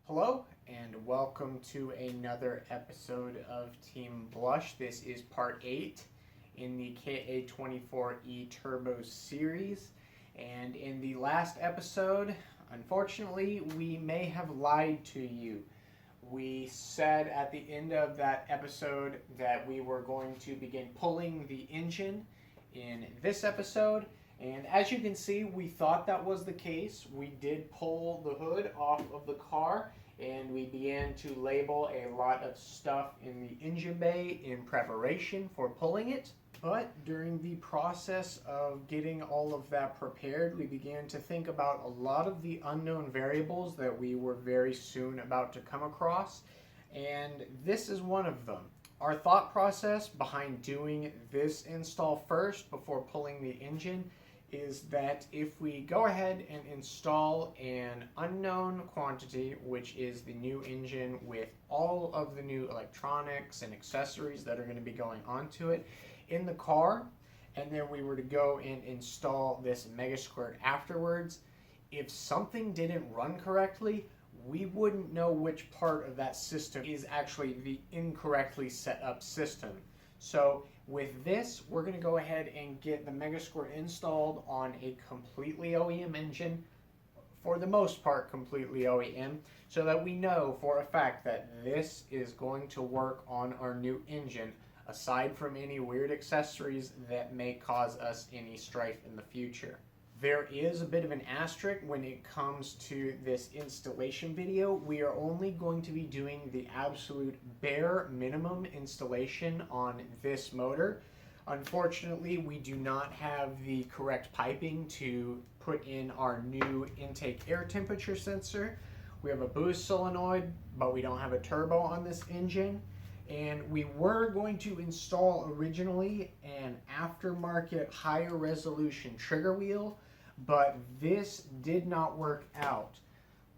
Hello and welcome to another episode of Team Blush. This is part 8 in the KA24ET Turbo series, and in the last episode, unfortunately, we may have lied to you. We said at the end of that episode that we were going to begin pulling the engine in this episode, and as you can see, we thought that was the case. We did pull the hood off of the car and we began to label a lot of stuff in the engine bay in preparation for pulling it. But during the process of getting all of that prepared, we began to think about a lot of the unknown variables that we were very soon about to come across, and this is one of them. Our thought process behind doing this install first before pulling the engine is that if we go ahead and install an unknown quantity, which is the new engine with all of the new electronics and accessories that are going to be going onto it in the car, and then we were to go and install this Megasquirt afterwards, if something didn't run correctly, we wouldn't know which part of that system is actually the incorrectly set up system. So with this, we're going to go ahead and get the Megasquirt installed on a completely OEM engine, for the most part completely OEM, so that we know for a fact that this is going to work on our new engine, aside from any weird accessories that may cause us any strife in the future. There is a bit of an asterisk when it comes to this installation video. We are only going to be doing the absolute bare minimum installation on this motor. Unfortunately, we do not have the correct piping to put in our new intake air temperature sensor. We have a boost solenoid, but we don't have a turbo on this engine. And we were going to install originally an aftermarket higher resolution trigger wheel, but this did not work out.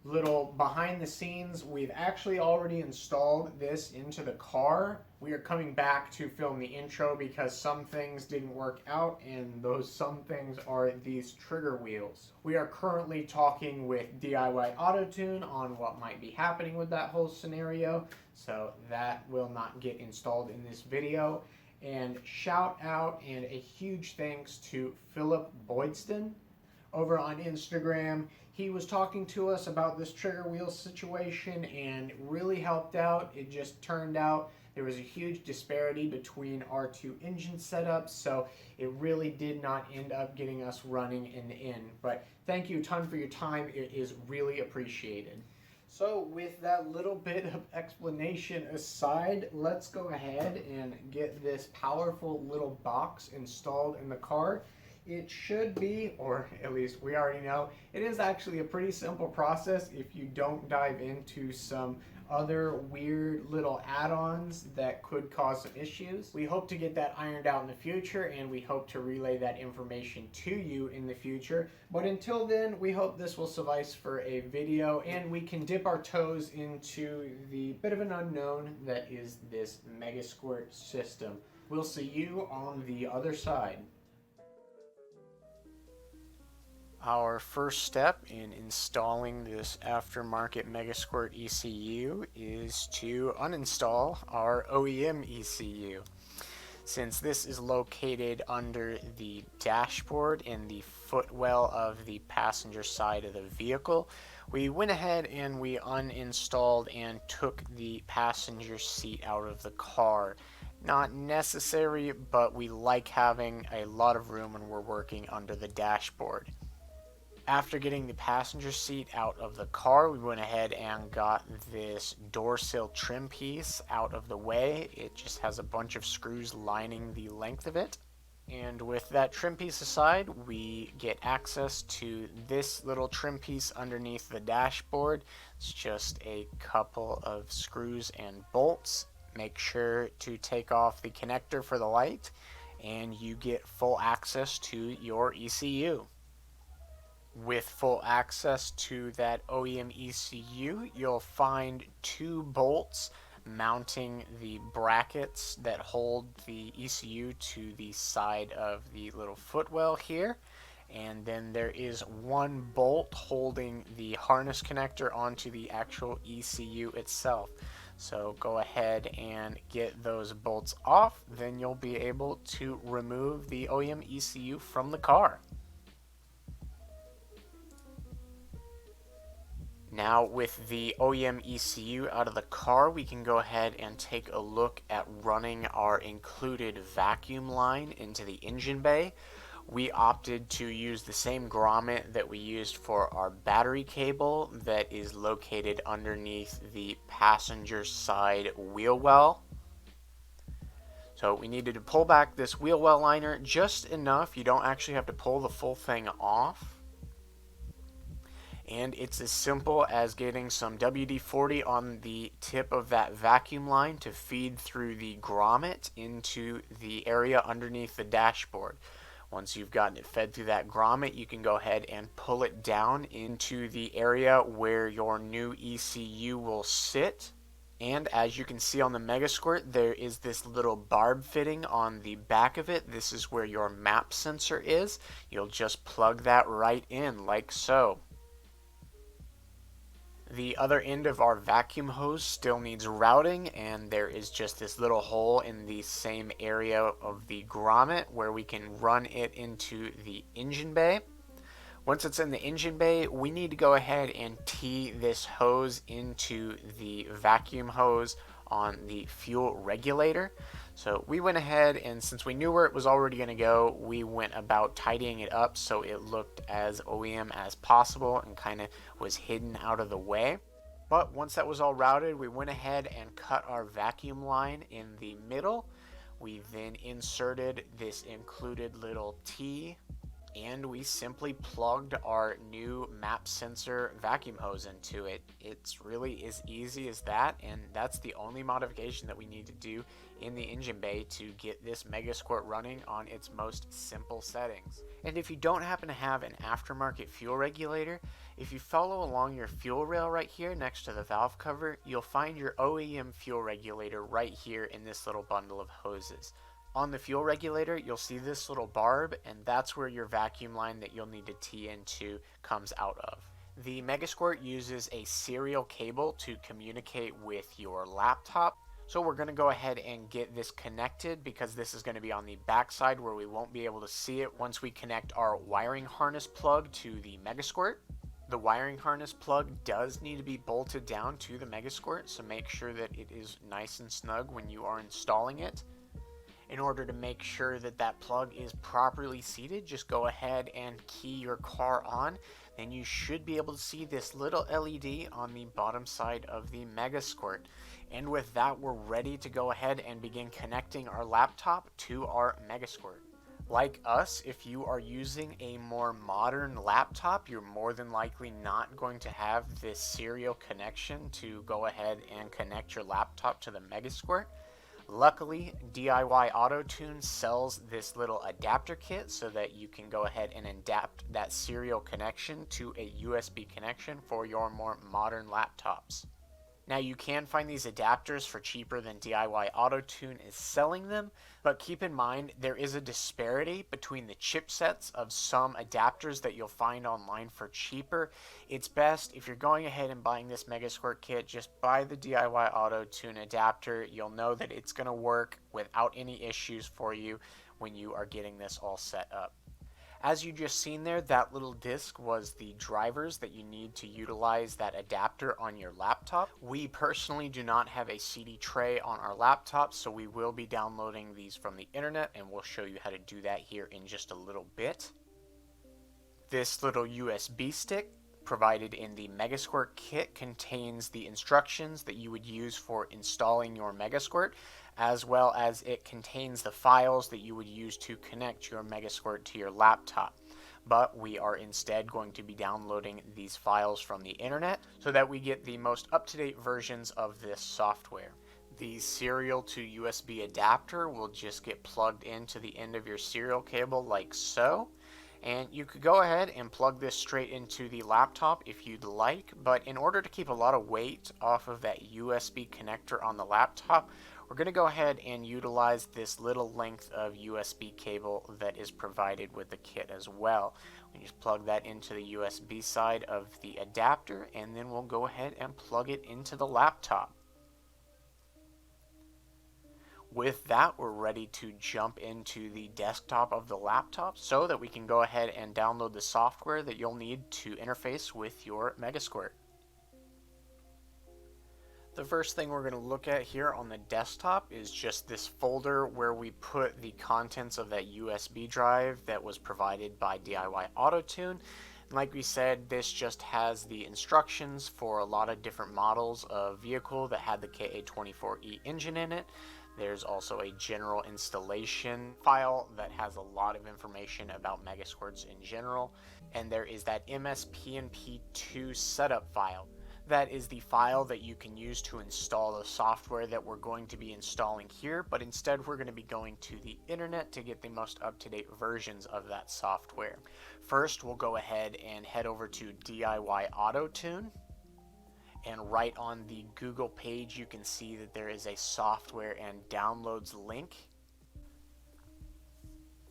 Little behind the scenes, we've actually already installed this into the car. We are coming back to film the intro because some things didn't work out, and those some things are these trigger wheels. We are currently talking with DIYAutoTune on what might be happening with that whole scenario, so that will not get installed in this video. And shout out and a huge thanks to Philip Boydston over on Instagram. He was talking to us about this trigger wheel situation and really helped out. It just turned out there was a huge disparity between our two engine setups, so it really did not end up getting us running in the end. But thank you a ton for your time. It is really appreciated. So with that little bit of explanation aside, let's go ahead and get this powerful little box installed in the car. It should be, or at least we already know, it is actually a pretty simple process if you don't dive into some other weird little add-ons that could cause some issues. We hope to get that ironed out in the future, and we hope to relay that information to you in the future. But until then, we hope this will suffice for a video, and we can dip our toes into the bit of an unknown that is this Megasquirt system. We'll see you on the other side. Our first step in installing this aftermarket Megasquirt ECU is to uninstall our OEM ECU. Since this is located under the dashboard in the footwell of the passenger side of the vehicle, we went ahead and we uninstalled and took the passenger seat out of the car. Not necessary, but we like having a lot of room when we're working under the dashboard. After getting the passenger seat out of the car, we went ahead and got this door sill trim piece out of the way. It just has a bunch of screws lining the length of it. And with that trim piece aside, we get access to this little trim piece underneath the dashboard. It's just a couple of screws and bolts. Make sure to take off the connector for the light, and you get full access to your ECU. With full access to that OEM ECU, you'll find two bolts mounting the brackets that hold the ECU to the side of the little footwell here. and then there is one bolt holding the harness connector onto the actual ECU itself. So go ahead and get those bolts off, then you'll be able to remove the OEM ECU from the car. Now with the OEM ECU out of the car, we can go ahead and take a look at running our included vacuum line into the engine bay. We opted to use the same grommet that we used for our battery cable that is located underneath the passenger side wheel well. So we needed to pull back this wheel well liner just enough. You don't actually have to pull the full thing off. And it's as simple as getting some WD-40 on the tip of that vacuum line to feed through the grommet into the area underneath the dashboard. Once you've gotten it fed through that grommet, you can go ahead and pull it down into the area where your new ECU will sit. And as you can see on the Megasquirt, there is this little barb fitting on the back of it. This is where your map sensor is. You'll just plug that right in like so. The other end of our vacuum hose still needs routing, and there is just this little hole in the same area of the grommet where we can run it into the engine bay. Once it's in the engine bay, we need to go ahead and tee this hose into the vacuum hose on the fuel regulator. So we went ahead, and since we knew where it was already going to go, we went about tidying it up so it looked as OEM as possible and kind of was hidden out of the way. But once that was all routed, we went ahead and cut our vacuum line in the middle. We then inserted this included little T, and we simply plugged our new map sensor vacuum hose into it. It's really as easy as that, and that's the only modification that we need to do in the engine bay to get this Megasquirt running on its most simple settings. And if you don't happen to have an aftermarket fuel regulator, if you follow along your fuel rail right here next to the valve cover, you'll find your OEM fuel regulator right here in this little bundle of hoses. On the fuel regulator, you'll see this little barb, and that's where your vacuum line that you'll need to tee into comes out of. The Megasquirt uses a serial cable to communicate with your laptop. So we're going to go ahead and get this connected because this is going to be on the back side where we won't be able to see it once we connect our wiring harness plug to the Megasquirt. The wiring harness plug does need to be bolted down to the Megasquirt, so make sure that it is nice and snug when you are installing it. In order to make sure that that plug is properly seated, just go ahead and key your car on. Then you should be able to see this little LED on the bottom side of the Megasquirt. And with that, we're ready to go ahead and begin connecting our laptop to our Megasquirt. Like us, if you are using a more modern laptop, you're more than likely not going to have this serial connection to go ahead and connect your laptop to the Megasquirt. Luckily, DIYAutoTune sells this little adapter kit so that you can go ahead and adapt that serial connection to a USB connection for your more modern laptops. Now, you can find these adapters for cheaper than DIYAutoTune is selling them, but keep in mind there is a disparity between the chipsets of some adapters that you'll find online for cheaper. It's best, if you're going ahead and buying this Megasquirt kit, just buy the DIYAutoTune adapter. You'll know that it's going to work without any issues for you when you are getting this all set up. As you just seen there, that little disc was the drivers that you need to utilize that adapter on your laptop. We personally do not have a CD tray on our laptop, so we will be downloading these from the internet, and we'll show you how to do that here in just a little bit. This little USB stick provided in the Megasquirt kit contains the instructions that you would use for installing your Megasquirt, as well as it contains the files that you would use to connect your Megasquirt to your laptop. But we are instead going to be downloading these files from the internet so that we get the most up-to-date versions of this software. The serial to USB adapter will just get plugged into the end of your serial cable like so. And you could go ahead and plug this straight into the laptop if you'd like, but in order to keep a lot of weight off of that USB connector on the laptop, we're going to go ahead and utilize this little length of USB cable that is provided with the kit as well. We just plug that into the USB side of the adapter, and then we'll go ahead and plug it into the laptop. With that, we're ready to jump into the desktop of the laptop so that we can go ahead and download the software that you'll need to interface with your Megasquirt. The first thing we're going to look at here on the desktop is just this folder where we put the contents of that USB drive that was provided by DIYAutoTune. And like we said, this just has the instructions for a lot of different models of vehicle that had the KA24ET engine in it. There's also a general installation file that has a lot of information about Megasquirts in general. And there is that MSPnP2 setup file. That is the file that you can use to install the software that we're going to be installing here, but instead we're going to be going to the internet to get the most up-to-date versions of that software. First, we'll go ahead and head over to DIYAutoTune, and right on the Google page you can see that there is a software and downloads link.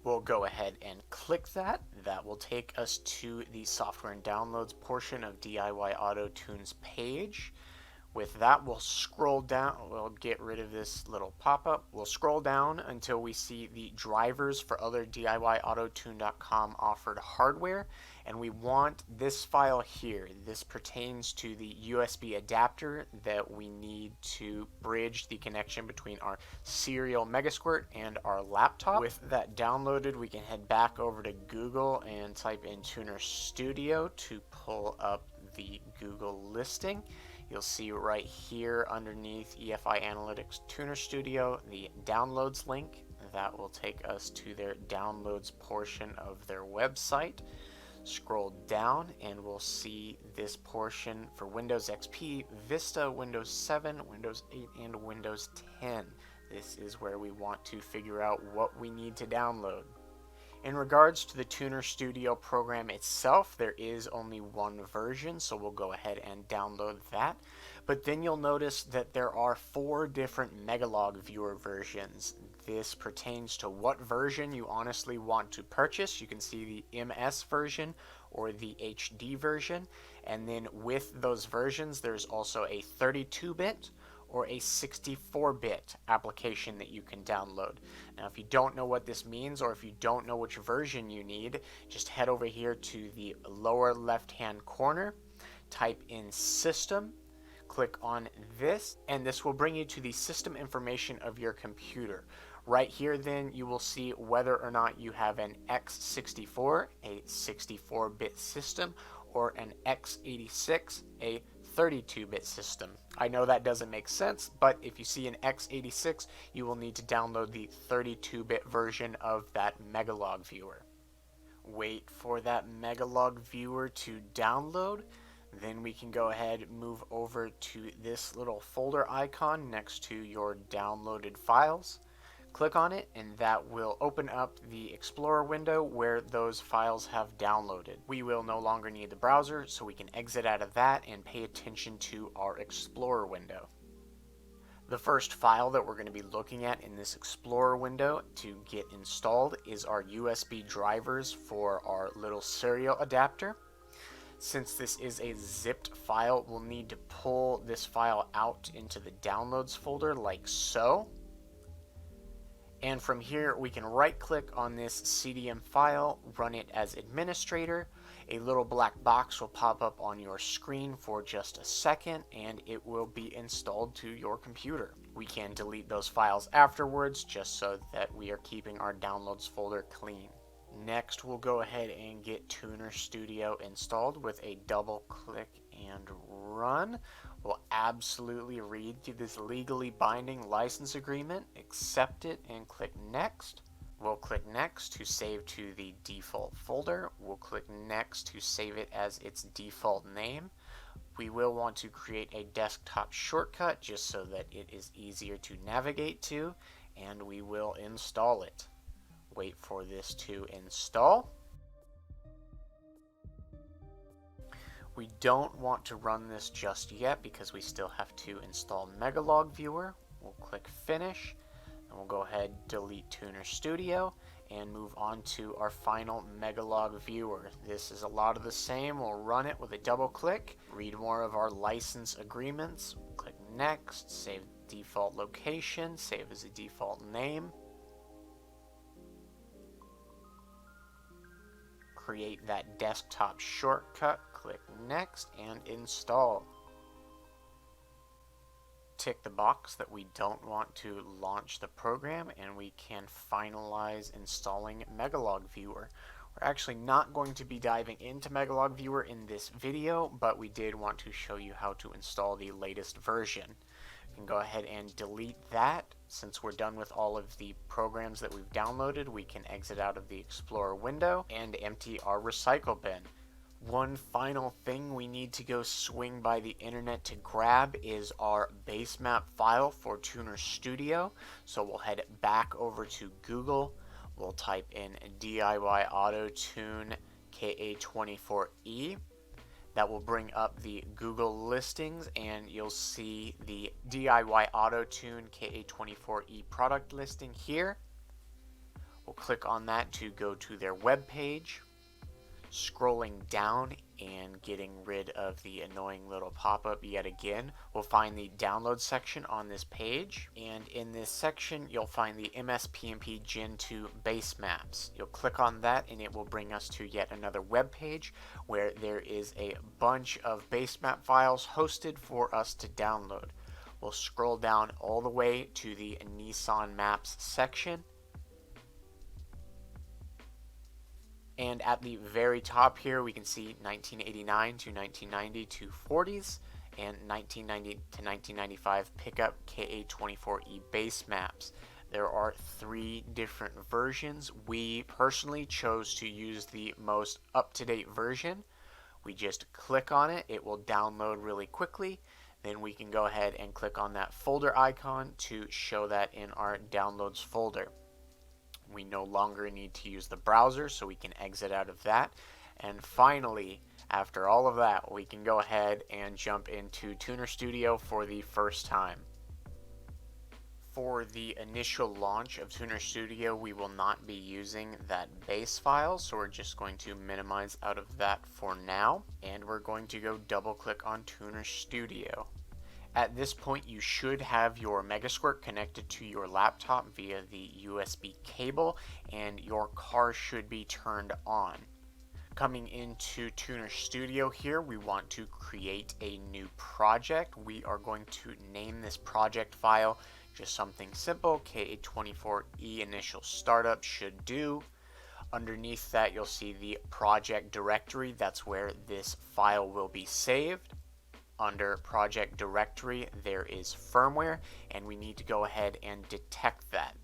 We'll go ahead and click that. That will take us to the software and downloads portion of DIYAutoTune's page. With that, we'll scroll down. We'll get rid of this little pop-up. We'll scroll down until we see the drivers for other DIYAutoTune.com offered hardware. And we want this file here. This pertains to the USB adapter that we need to bridge the connection between our serial Megasquirt and our laptop. With that downloaded, we can head back over to Google and type in Tunerstudio to pull up the Google listing. You'll see right here underneath EFI Analytics Tunerstudio the downloads link. That will take us to their downloads portion of their website. Scroll down and we'll see this portion for Windows XP, Vista, Windows 7, Windows 8, and Windows 10. This is where we want to figure out what we need to download. In regards to the Tunerstudio program itself, there is only one version, so we'll go ahead and download that. But then you'll notice that there are 4 different MegaLogViewer versions. This pertains to what version you honestly want to purchase. You can see the MS version or the HD version, and then with those versions there's also a 32-bit or a 64-bit application that you can download. Now if you don't know what this means, or if you don't know which version you need, just head over here to the lower left hand corner, type in System, click on this, and this will bring you to the system information of your computer. Right here then you will see whether or not you have an X64, a 64-bit system, or an X86, a 32-bit system. I know that doesn't make sense, but if you see an X86, you will need to download the 32-bit version of that MegaLogViewer. Wait for that MegaLogViewer to download. Then we can go ahead and move over to this little folder icon next to your downloaded files. Click on it and that will open up the Explorer window where those files have downloaded. We will no longer need the browser, so we can exit out of that and pay attention to our Explorer window. The first file that we're going to be looking at in this Explorer window to get installed is our USB drivers for our little serial adapter. Since this is a zipped file, we'll need to pull this file out into the downloads folder like so. And from here we can right click on this CDM file, run it as administrator. A little black box will pop up on your screen for just a second and it will be installed to your computer. We can delete those files afterwards just so that we are keeping our downloads folder clean. Next we'll go ahead and get Tunerstudio installed with a double click and run. We'll absolutely read through this legally binding license agreement, accept it, and click next. We'll click next to save to the default folder. We'll click next to save it as its default name. We will want to create a desktop shortcut just so that it is easier to navigate to, and we will install it. Wait for this to install. We don't want to run this just yet because we still have to install MegaLogViewer. We'll click Finish, and we'll go ahead, delete Tunerstudio, and move on to our final MegaLogViewer. This is a lot of the same. We'll run it with a double click, read more of our license agreements, click Next, save default location, save as a default name, create that desktop shortcut, click Next, and install. Tick the box that we don't want to launch the program, and we can finalize installing MegaLogViewer. We're actually not going to be diving into MegaLogViewer in this video, but we did want to show you how to install the latest version. We can go ahead and delete that. Since we're done with all of the programs that we've downloaded, we can exit out of the Explorer window and empty our recycle bin. One final thing we need to go swing by the internet to grab is our base map file for Tunerstudio. So we'll head back over to Google. We'll type in DIYAutoTune KA24E. That will bring up the Google listings, and you'll see the DIYAutoTune KA24E product listing here. We'll click on that to go to their web page. Scrolling down and getting rid of the annoying little pop-up yet again, we'll find the download section on this page, and in this section you'll find the MSPMP Gen 2 base maps. You'll click on that and it will bring us to yet another web page where there is a bunch of base map files hosted for us to download. We'll scroll down all the way to the Nissan Maps section. And at the very top here, we can see 1989 to 1990 240s and 1990 to 1995 pickup KA24E base maps. There are 3 different versions. We personally chose to use the most up-to-date version. We just click on it. It will download really quickly. Then we can go ahead and click on that folder icon to show that in our downloads folder. We no longer need to use the browser, so we can exit out of that. And finally, after all of that, we can go ahead and jump into Tunerstudio for the first time. For the initial launch of Tunerstudio, we will not be using that base file, so we're just going to minimize out of that for now. And we're going to go double click on Tunerstudio. At this point, you should have your Megasquirt connected to your laptop via the USB cable, and your car should be turned on. Coming into Tunerstudio here, we want to create a new project. We are going to name this project file just something simple, KA24E initial startup should do. Underneath that, you'll see the project directory. That's where this file will be saved. Under project directory, there is firmware, and we need to go ahead and detect that.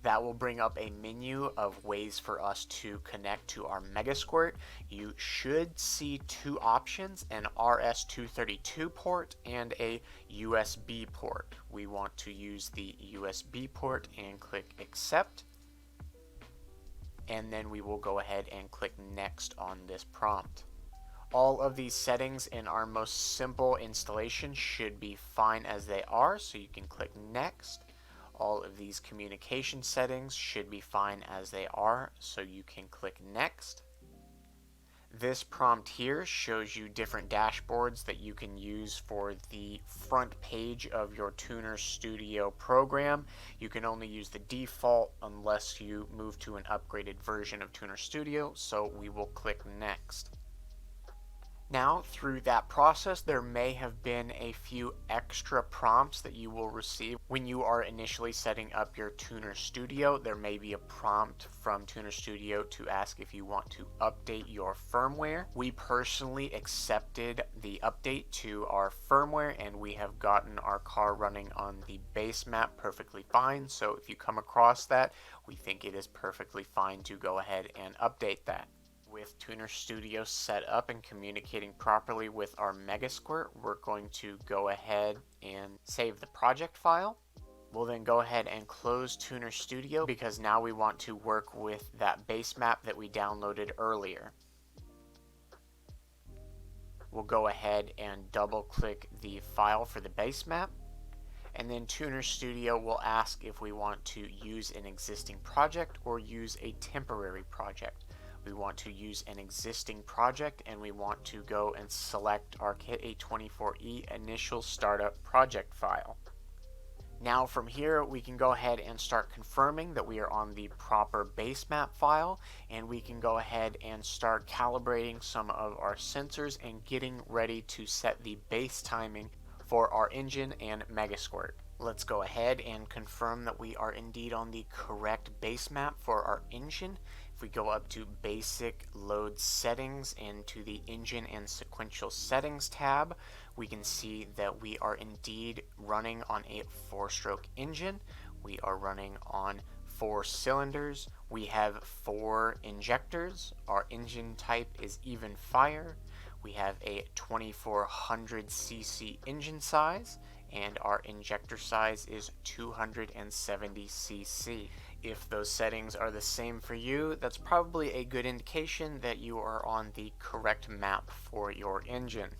That will bring up a menu of ways for us to connect to our Megasquirt. You should see 2 options, an RS-232 port and a USB port. We want to use the USB port and click accept. And then we will go ahead and click next on this prompt. All of these settings in our most simple installation should be fine as they are, so you can click next. All of these communication settings should be fine as they are, so you can click next. This prompt here shows you different dashboards that you can use for the front page of your Tunerstudio program. You can only use the default unless you move to an upgraded version of Tunerstudio, so we will click next. Now, through that process, there may have been a few extra prompts that you will receive when you are initially setting up your Tunerstudio. There may be a prompt from Tunerstudio to ask if you want to update your firmware. We personally accepted the update to our firmware, and we have gotten our car running on the base map perfectly fine. So if you come across that, we think it is perfectly fine to go ahead and update that. With Tunerstudio set up and communicating properly with our Megasquirt, we're going to go ahead and save the project file. We'll then go ahead and close Tunerstudio because now we want to work with that base map that we downloaded earlier. we'll go ahead and double click the file for the base map. And then Tunerstudio will ask if we want to use an existing project or use a temporary project. We want to use an existing project, and we want to go and select our KA24ET initial startup project file. Now from here we can go ahead and start confirming that we are on the proper base map file, and we can go ahead and start calibrating some of our sensors and getting ready to set the base timing for our engine and Megasquirt. Let's go ahead and confirm that we are indeed on the correct base map for our engine. If we go up to Basic Load Settings and to the Engine and Sequential Settings tab, we can see that we are indeed running on a 4-stroke engine. We are running on 4 cylinders. We have 4 injectors. Our engine type is even fire. We have a 2400 cc engine size, and our injector size is 270 cc. If those settings are the same for you, that's probably a good indication that you are on the correct map for your engine.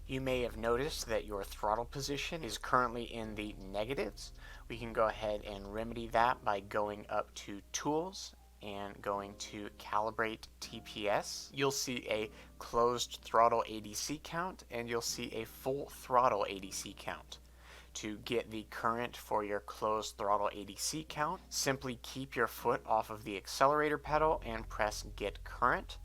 You may have noticed that your throttle position is currently in the negatives. We can go ahead and remedy that by going up to Tools and going to Calibrate TPS. You'll see a closed throttle ADC count, and you'll see a full throttle ADC count. To get the current for your closed throttle ADC count, simply keep your foot off of the accelerator pedal and press Get Current.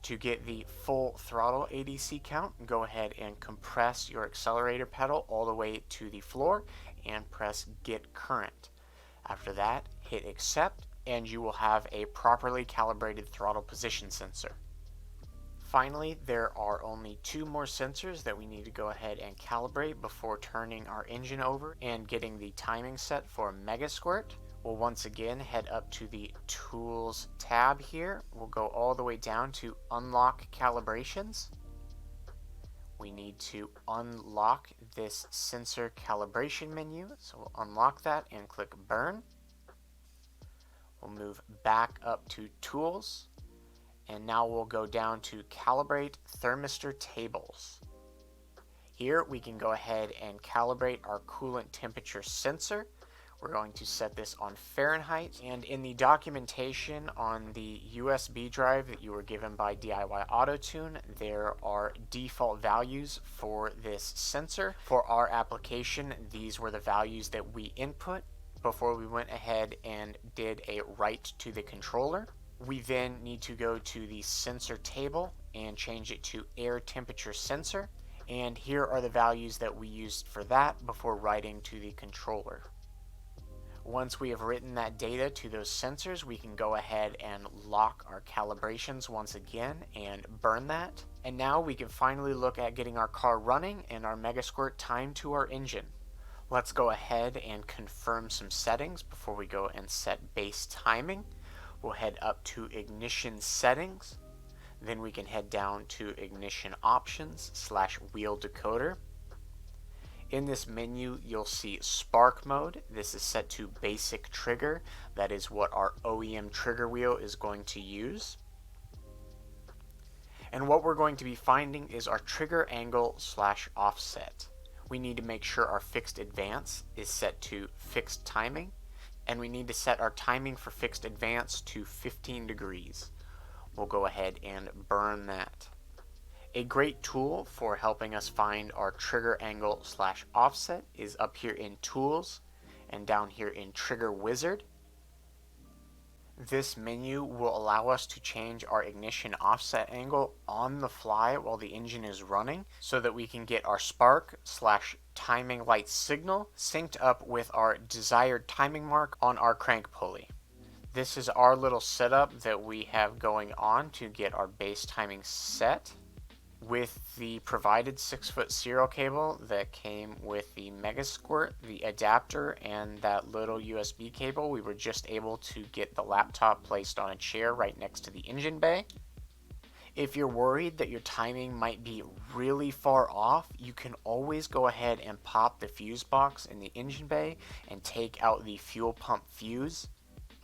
To get the full throttle ADC count, go ahead and compress your accelerator pedal all the way to the floor and press Get Current. After that, hit Accept, and you will have a properly calibrated throttle position sensor. Finally, there are only 2 more sensors that we need to go ahead and calibrate before turning our engine over and getting the timing set for Megasquirt. We'll once again head up to the Tools tab here. We'll go all the way down to Unlock Calibrations. We need to unlock this sensor calibration menu, so we'll unlock that and click Burn. We'll move back up to Tools, and now we'll go down to Calibrate Thermistor Tables. Here we can go ahead and calibrate our coolant temperature sensor. We're going to set this on Fahrenheit, and in the documentation on the USB drive that you were given by DIYAutoTune, there are default values for this sensor. For our application, these were the values that we input before we went ahead and did a write to the controller. We then need to go to the sensor table and change it to air temperature sensor, and here are the values that we used for that before writing to the controller. Once we have written that data to those sensors, we can go ahead and lock our calibrations once again and burn that. And now we can finally look at getting our car running and our Megasquirt timed to our engine. Let's go ahead and confirm some settings before we go and set base timing. We'll head up to Ignition Settings. Then we can head down to Ignition Options / Wheel Decoder. In this menu, you'll see Spark Mode. This is set to Basic Trigger. That is what our OEM trigger wheel is going to use. And what we're going to be finding is our trigger angle / offset. We need to make sure our fixed advance is set to fixed timing, and we need to set our timing for fixed advance to 15 degrees. We'll go ahead and burn that. A great tool for helping us find our trigger angle / offset is up here in Tools and down here in Trigger Wizard. This menu will allow us to change our ignition offset angle on the fly while the engine is running so that we can get our spark / timing light signal synced up with our desired timing mark on our crank pulley. This is our little setup that we have going on to get our base timing set. With the provided 6-foot serial cable that came with the Megasquirt, the adapter, and that little USB cable, we were just able to get the laptop placed on a chair right next to the engine bay. If you're worried that your timing might be really far off, you can always go ahead and pop the fuse box in the engine bay and take out the fuel pump fuse.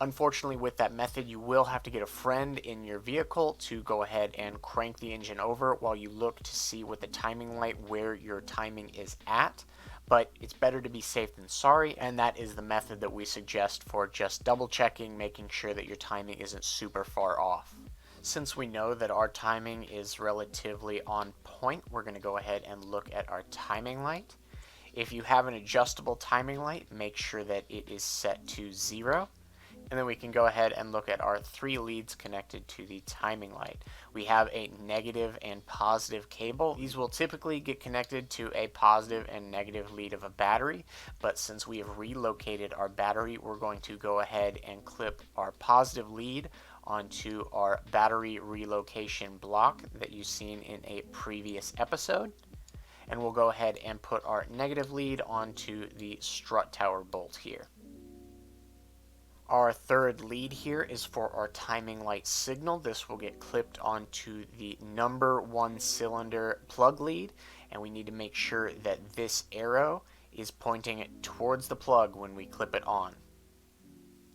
Unfortunately, with that method, you will have to get a friend in your vehicle to go ahead and crank the engine over while you look to see with the timing light where your timing is at. But it's better to be safe than sorry, and that is the method that we suggest for just double checking, making sure that your timing isn't super far off. Since we know that our timing is relatively on point, we're going to go ahead and look at our timing light. If you have an adjustable timing light, make sure that it is set to 0. And then we can go ahead and look at our 3 leads connected to the timing light. We have a negative and positive cable. These will typically get connected to a positive and negative lead of a battery, but since we have relocated our battery, we're going to go ahead and clip our positive lead onto our battery relocation block that you've seen in a previous episode. And we'll go ahead and put our negative lead onto the strut tower bolt here. Our 3rd lead here is for our timing light signal. This will get clipped onto the number 1 cylinder plug lead, and we need to make sure that this arrow is pointing towards the plug when we clip it on.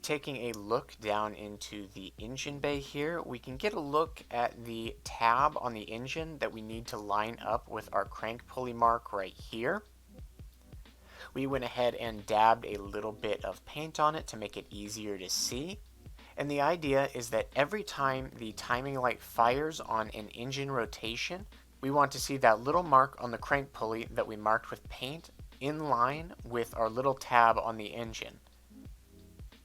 Taking a look down into the engine bay here, we can get a look at the tab on the engine that we need to line up with our crank pulley mark right here. We went ahead and dabbed a little bit of paint on it to make it easier to see. And the idea is that every time the timing light fires on an engine rotation, we want to see that little mark on the crank pulley that we marked with paint in line with our little tab on the engine.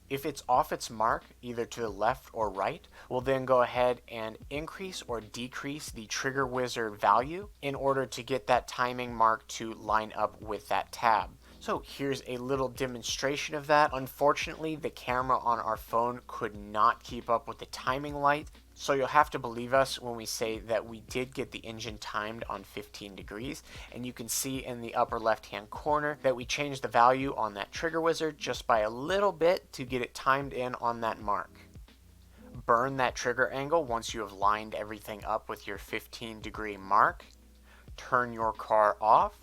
If it's off its mark, either to the left or right, we'll then go ahead and increase or decrease the trigger wizard value in order to get that timing mark to line up with that tab. So here's a little demonstration of that. Unfortunately, the camera on our phone could not keep up with the timing light, so you'll have to believe us when we say that we did get the engine timed on 15 degrees, and you can see in the upper left hand corner that we changed the value on that trigger wizard just by a little bit to get it timed in on that mark. Burn that trigger angle once you have lined everything up with your 15-degree mark. Turn your car off,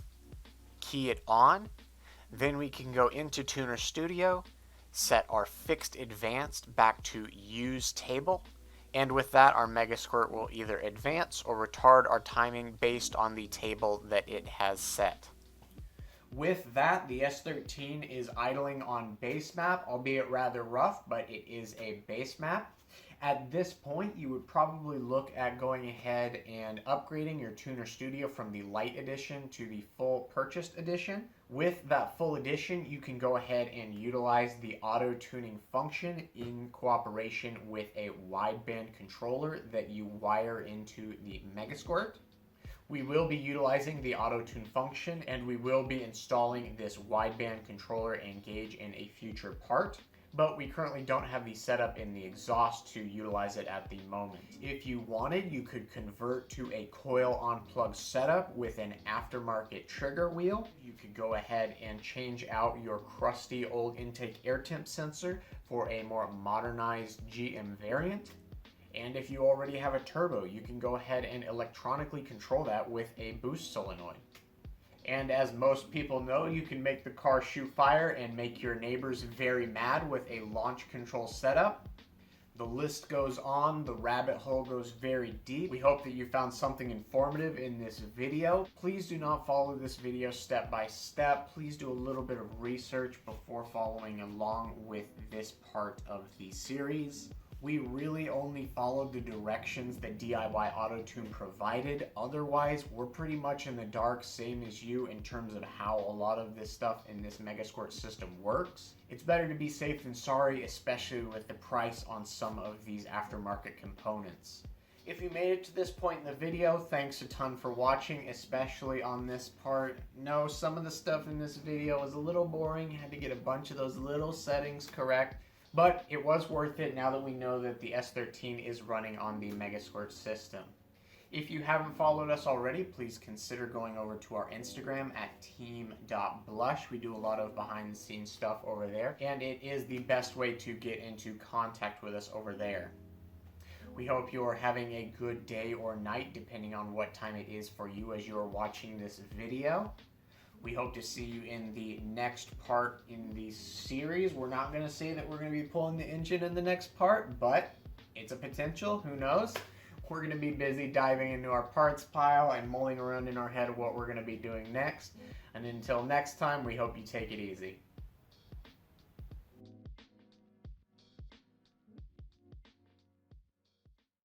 key it on. Then we can go into Tunerstudio, set our fixed advanced back to use table, and with that our Megasquirt will either advance or retard our timing based on the table that it has set. With that, the S13 is idling on base map, albeit rather rough, but it is a base map. At this point, you would probably look at going ahead and upgrading your Tunerstudio from the Lite Edition to the full purchased edition. With that full edition, you can go ahead and utilize the auto tuning function in cooperation with a wideband controller that you wire into the Megasquirt. We will be utilizing the auto tune function, and we will be installing this wideband controller and gauge in a future part, but we currently don't have the setup in the exhaust to utilize it at the moment. If you wanted, you could convert to a coil on plug setup with an aftermarket trigger wheel. You could go ahead and change out your crusty old intake air temp sensor for a more modernized GM variant. And if you already have a turbo, you can go ahead and electronically control that with a boost solenoid. And as most people know, you can make the car shoot fire and make your neighbors very mad with a launch control setup. The list goes on, the rabbit hole goes very deep. We hope that you found something informative in this video. Please do not follow this video step by step. Please do a little bit of research before following along with this part of the series. We really only followed the directions that DIYAutoTune provided. Otherwise, we're pretty much in the dark, same as you, in terms of how a lot of this stuff in this Megasquirt system works. It's better to be safe than sorry, especially with the price on some of these aftermarket components. If you made it to this point in the video, thanks a ton for watching, especially on this part. No, some of the stuff in this video was a little boring. Had to get a bunch of those little settings correct. But it was worth it now that we know that the S13 is running on the Megasquirt system. If you haven't followed us already, please consider going over to our Instagram at team.blush. We do a lot of behind the scenes stuff over there, and it is the best way to get into contact with us over there. We hope you are having a good day or night, depending on what time it is for you as you are watching this video. We hope to see you in the next part in the series. We're not going to say that we're going to be pulling the engine in the next part, but it's a potential. Who knows? We're going to be busy diving into our parts pile and mulling around in our head what we're going to be doing next. And until next time, we hope you take it easy.